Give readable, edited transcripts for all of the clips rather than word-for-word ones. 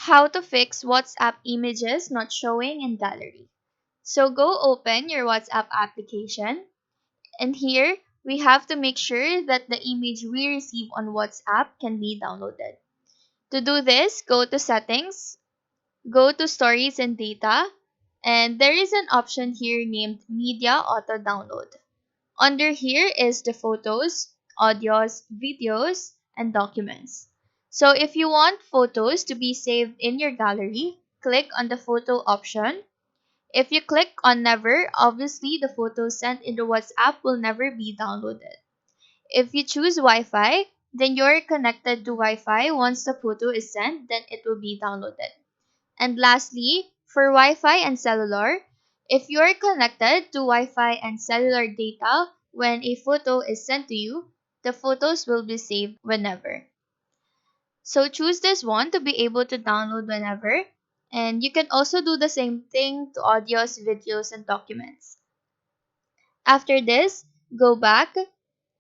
How to fix WhatsApp images not showing in gallery. So go open your WhatsApp application, and here we have to make sure that the image we receive on WhatsApp can be downloaded. To do this, go to settings, go to stories and data, and there is an option here named media auto download. Under here is the photos, audios, videos, and documents. So if you want photos to be saved in your gallery, click on the photo option. If you click on never, obviously the photos sent in the WhatsApp will never be downloaded. If you choose Wi-Fi, then you're connected to Wi-Fi. Once the photo is sent, then it will be downloaded. And lastly, for Wi-Fi and cellular, if you're connected to Wi-Fi and cellular data when a photo is sent to you, the photos will be saved whenever. So choose this one to be able to download whenever. And you can also do the same thing to audios, videos, and documents. After this, go back,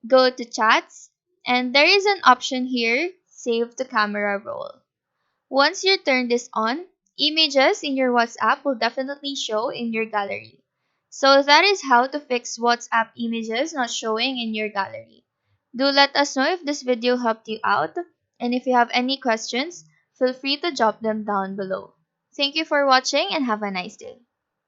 go to chats, and there is an option here, save to camera roll. Once you turn this on, images in your WhatsApp will definitely show in your gallery. So that is how to fix WhatsApp images not showing in your gallery. Do let us know if this video helped you out, and if you have any questions, feel free to drop them down below. Thank you for watching and have a nice day.